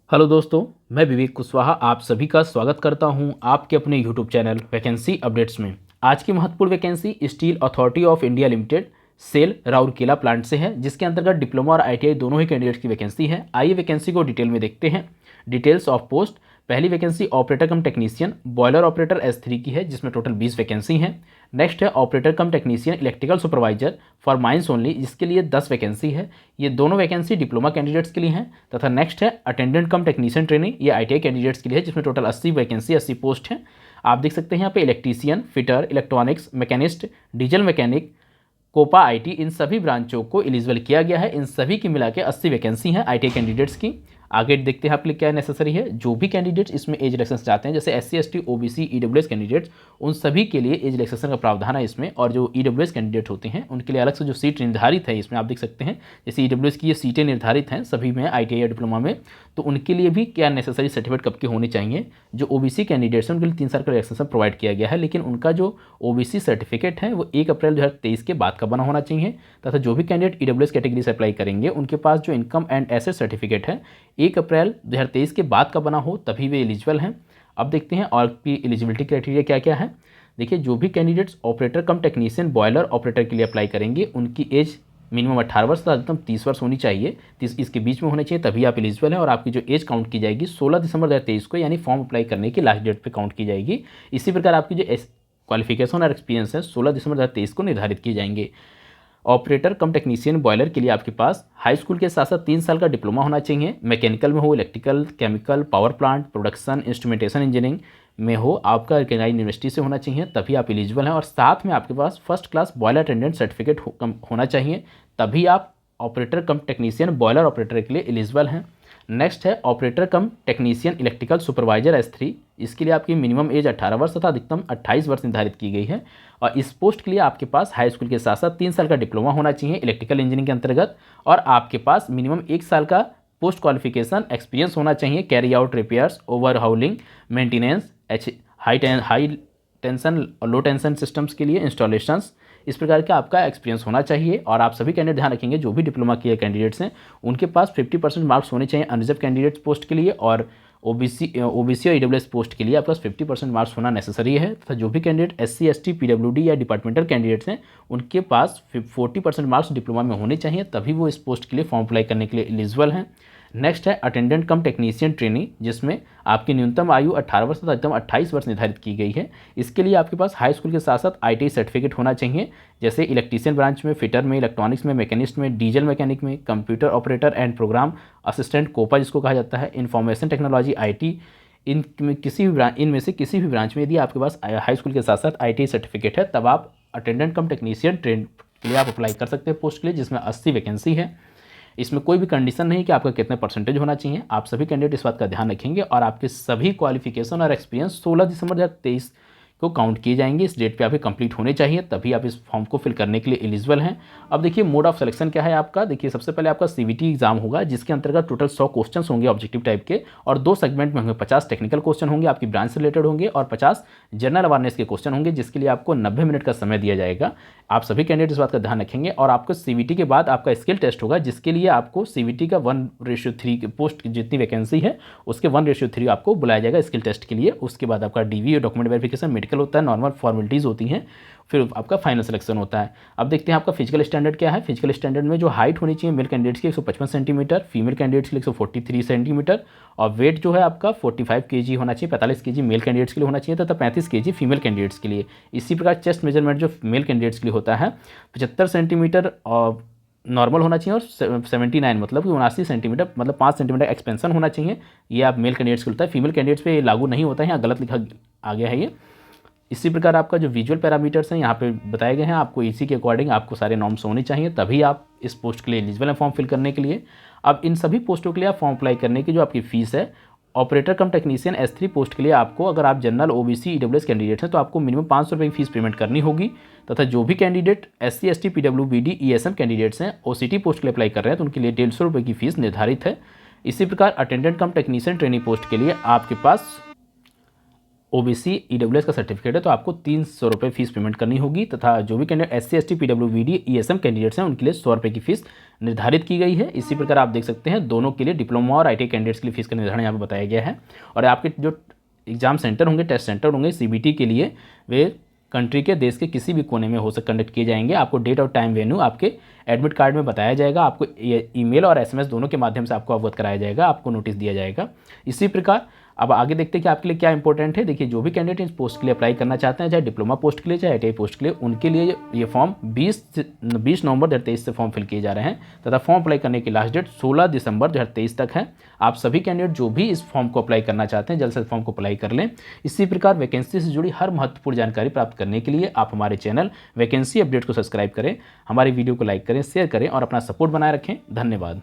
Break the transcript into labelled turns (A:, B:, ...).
A: Hello दोस्तों, मैं विवेक कुशवाहा आप सभी का स्वागत करता हूं आपके अपने यूट्यूब चैनल वैकेंसी अपडेट्स में। आज की महत्वपूर्ण vacancy Steel Authority of India Limited SAIL Rourkela plant से है, जिसके अंतर्गत डिप्लोमा और आईटीआई दोनों ही कैंडिडेट्स की वैकेंसी है। आइए वैकेंसी को डिटेल में देखते हैं। Details of post. पहली vacancy operator cum technician boiler operator S3 की है, जिसमें टोटल 20 वैकेंसी हैं। नेक्स्ट है operator cum technician electrical supervisor for mines only, जिसके लिए 10 वैकेंसी है। ये दोनों वैकेंसी डिप्लोमा कैंडिडेट्स के लिए हैं। तथा नेक्स्ट है अटेंडेंट कम टेक्नीशियन ट्रेनिंग, ये आईटीआई कैंडिडेट्स के लिए है, जिसमें टोटल 80 वैकेंसी 80 पोस्ट हैं। आप देख सकते हैं यहाँ पे electrician, fitter, electronics, machinist, diesel mechanic, COPA IT, इन सभी ब्रांचों को एलिजिबल किया गया है। इन सभी की मिला के 80 वैकेंसी हैं आईटीआई कैंडिडेट्स की। आगे देखते हैं आपके लिए क्या नेसेसरी है। जो भी कैंडिडेट्स इसमें एज रिलैक्सेशन चाहते हैं, जैसे SC ST OBC EWS candidates, उन सभी के लिए एज रिलैक्सेशन का प्रावधान है इसमें। और जो EWS कैंडिडेट होते हैं उनके लिए अलग से जो सीट निर्धारित है इसमें आप देख सकते हैं। जैसे EWS की ये सीटें निर्धारित हैं सभी में ITI या डिप्लोमा में, तो उनके लिए भी क्या नेसेसरी सर्टिफिकेट कब के होने चाहिए। जो OBC कैंडिडेट्स हैं उनके लिए 3 साल का रिलैक्सेशन प्रोवाइड किया गया है, लेकिन उनका जो OBC सर्टिफिकेट है वो 1 अप्रैल 2023 के बाद का बना होना चाहिए। तथा जो भी कैंडिडेट EWS कैटेगरी से अप्लाई करेंगे उनके पास जो इनकम एंड एसेट सर्टिफिकेट है 1 अप्रैल 2023 के बाद का बना हो, तभी वे एलिजिबल हैं। अब देखते हैं और की एलिजिबिलिटी क्राइटेरिया क्या क्या है। देखिए, जो भी candidates operator cum technician boiler operator के लिए अप्लाई करेंगे उनकी एज मिनिमम 18 वर्ष तथा अधिकतम 30 वर्ष होनी चाहिए। 30 इसके बीच में होने चाहिए, तभी आप एलिजिबल हैं। और आपकी जो एज काउंट की जाएगी 16 दिसंबर 2023 को, यानी फॉर्म अप्लाई करने की लास्ट डेट पे काउंट की जाएगी। इसी प्रकार आपकी जो क्वालिफिकेशन और एक्सपीरियंस है 16 दिसंबर 2023 को निर्धारित किए जाएंगे। ऑपरेटर कम टेक्नीशियन बॉयलर के लिए आपके पास हाई स्कूल के साथ साथ 3 साल का डिप्लोमा होना चाहिए। मैकेनिकल में हो, electrical, chemical, power plant, production, instrumentation engineering में हो, आपका रिकॉग्नाइज्ड यूनिवर्सिटी से होना चाहिए, तभी आप एलिजिबल हैं। और साथ में आपके पास first class boiler attendant certificate होना चाहिए, तभी आप operator cum technician boiler operator के लिए एलिजिबल हैं। नेक्स्ट है operator cum technician electrical supervisor S3, इसके लिए आपकी मिनिमम एज 18 वर्ष तथा अधिकतम 28 वर्ष निर्धारित की गई है। और इस पोस्ट के लिए आपके पास हाई स्कूल के साथ साथ 3 साल का डिप्लोमा होना चाहिए इलेक्ट्रिकल इंजीनियरिंग के अंतर्गत, और आपके पास मिनिमम 1 साल का पोस्ट क्वालिफिकेशन एक्सपीरियंस होना चाहिए carry out repairs, overhauling, maintenance, high tension और लो टेंशन सिस्टम्स के लिए इंस्टॉलेशंस, इस प्रकार का आपका एक्सपीरियंस होना चाहिए। और आप सभी कैंडिडेट ध्यान रखेंगे, जो भी डिप्लोमा किए कैंडिडेट्स हैं उनके पास 50% मार्क्स होने चाहिए अनरिजर्व कैंडिडेट्स पोस्ट के लिए, और OBC और EWS पोस्ट के लिए आपके पास 50% मार्क्स होना नेसेसरी है। तथा जो भी कैंडिडेट SC ST PWD या डिपार्टमेंटल कैंडिडेट्स हैं उनके पास 40% मार्क्स डिप्लोमा में होने चाहिए, तभी वो इस पोस्ट के लिए फॉर्म अप्लाई करने के लिए एलिजिबल हैं। नेक्स्ट है अटेंडेंट कम टेक्नीशियन ट्रेनी, जिसमें आपकी न्यूनतम आयु 18 वर्ष तथा अधिकतम 28 वर्ष निर्धारित की गई है। इसके लिए आपके पास हाई स्कूल के साथ साथ ITI सर्टिफिकेट होना चाहिए, जैसे इलेक्ट्रीशियन ब्रांच में, फिटर में, इलेक्ट्रॉनिक्स में, मैकेनिस्ट में, डीजल मैकेनिक में, computer operator and program assistant COPA जिसको कहा जाता है, इन्फॉर्मेशन टेक्नोलॉजी IT, इनमें से किसी भी ब्रांच में यदि आपके पास हाई स्कूल के साथ साथ ITI सर्टिफिकेट है, तब आप अटेंडेंट कम टेक्नीशियन ट्रेन के लिए आप अप्लाई कर सकते हैं पोस्ट के लिए, जिसमें 80 वैकेंसी है। इसमें कोई भी कंडीशन नहीं कि आपका कितने परसेंटेज होना चाहिए। आप सभी कैंडिडेट इस बात का ध्यान रखेंगे और आपके सभी क्वालिफिकेशन और एक्सपीरियंस 16 दिसंबर 2023 को काउंट किए जाएंगे। इस डेट पे आपके कंप्लीट होने चाहिए, तभी आप इस फॉर्म को फिल करने के लिए एलिजिबल हैं। अब देखिए मोड ऑफ सिलेक्शन क्या है आपका। देखिए, सबसे पहले आपका CVT एग्जाम होगा, जिसके अंतर्गत टोटल 100 क्वेश्चन होंगे ऑब्जेक्टिव टाइप के, और 2 सेगमेंट में होंगे। 50 टेक्निकल क्वेश्चन होंगे आपकी ब्रांच से रिलेटेड होंगे, और 50 जनरल अवेयरनेस के क्वेश्चन होंगे, जिसके लिए आपको 90 मिनट का समय दिया जाएगा। आप सभी कैंडिडेट इस बात का ध्यान रखेंगे। और आपको CVT के बाद आपका स्किल टेस्ट होगा, जिसके लिए आपको CVT का 1:3 पोस्ट जितनी वैकेंसी है उसके 1:3 आपको बुलाया जाएगा स्किल टेस्ट के लिए। उसके बाद आपका DV डॉक्यूमेंट वेरिफिकेशन, मेडिकल होता है, नॉर्मल फॉर्मेलिटीज़ होती हैं, फिर आपका फाइनल सिलेक्शन होता है। अब देखते हैं आपका फिजिकल स्टैंडर्ड क्या है। फिजिकल स्टैंडर्ड में जो हाइट होनी चाहिए मेल कैंडिडेट्स की 155 सेंटीमीटर, फीमेल कैंडिडेट्स के लिए 143 सेंटीमीटर, और वेट जो है आपका 45 kg होना चाहिए। 45 kg मेल कैंडिडेट्स के लिए होना चाहिए तथा 35 kg फीमेल कैंडिडेट्स के लिए। इसी प्रकार चेस्ट मेजरमेंट जो मेल कैंडिडेट्स के लिए होता है 75 सेंटीमीटर और नॉर्मल होना चाहिए, और 79 मतलब कि 79 सेंटीमीटर मतलब 5 सेंटीमीटर एक्सपेंशन होना चाहिए। ये आप मेल कैंडिडेट्स को होता है, फीमेल कैंडिडेट्स पे लागू नहीं होता है, यहाँ गलत लिखा आ गया है ये। इसी प्रकार आपका जो विजुअल पैरामीटर्स हैं यहाँ पे बताए गए हैं, आपको इसी के अकॉर्डिंग आपको सारे नॉर्म्स होने चाहिए, तभी आप इस पोस्ट के लिए एलिजिबल हैं फॉर्म फिल करने के लिए। अब इन सभी पोस्टों के लिए आप फॉर्म अप्लाई करने की जो आपकी फीस है, operator cum technician S3 post के लिए आपको, अगर आप जनरल OBC EWS कैंडिडेट हैं तो आपको मिनिमम 500 रुपये की फीस पेमेंट करनी होगी। तथा जो भी candidate SC ST PWBD ESM candidates हैं OCT पोस्ट के लिए अप्लाई कर रहे हैं तो उनके लिए 150 रुपये की फीस निर्धारित है। इसी प्रकार अटेंडेंट कम टेक्नीशियन ट्रेनिंग पोस्ट के लिए आपके पास ओबीसी ईडब्ल्यूएस का सर्टिफिकेट है तो आपको 300 रुपये फीस पेमेंट करनी होगी, तथा जो भी candidate SC ST PWBD ESM candidates हैं उनके लिए 100 रुपये की फीस निर्धारित की गई है। इसी प्रकार आप देख सकते हैं दोनों के लिए डिप्लोमा और आईटीआई कैंडिडेट्स के लिए फीस का निर्धारण यहाँ पर बताया गया है। और आपके जो एग्जाम सेंटर होंगे, टेस्ट सेंटर होंगे सीबीटी के लिए, वे कंट्री के देश के किसी भी कोने में हो सकते कंडक्ट किए जाएंगे। आपको डेट और टाइम वेन्यू आपके एडमिट कार्ड में बताया जाएगा, आपको ईमेल और एसएमएस दोनों के माध्यम से आपको अवगत कराया जाएगा, आपको नोटिस दिया जाएगा। इसी प्रकार अब आगे देखते हैं कि आपके लिए क्या इंपॉर्टेंट है। देखिए, जो भी कैंडिडेट इस पोस्ट के लिए अप्लाई करना चाहते हैं, चाहे डिप्लोमा पोस्ट के लिए चाहे आईटीआई पोस्ट के लिए, उनके लिए ये फॉर्म 20 नवंबर 2023 से फॉर्म फिल किए जा रहे हैं, तथा फॉर्म अप्लाई करने की लास्ट डेट 16 दिसंबर 2023 तक है। आप सभी कैंडिडेट जो भी इस फॉर्म को अप्लाई करना चाहते हैं, जल्द से फॉर्म को अप्लाई कर लें। इसी प्रकार वैकेंसी से जुड़ी हर महत्वपूर्ण जानकारी प्राप्त करने के लिए आप हमारे चैनल वैकेंसी अपडेट को सब्सक्राइब करें, हमारी वीडियो को लाइक करें, शेयर करें और अपना सपोर्ट बनाए रखें। धन्यवाद।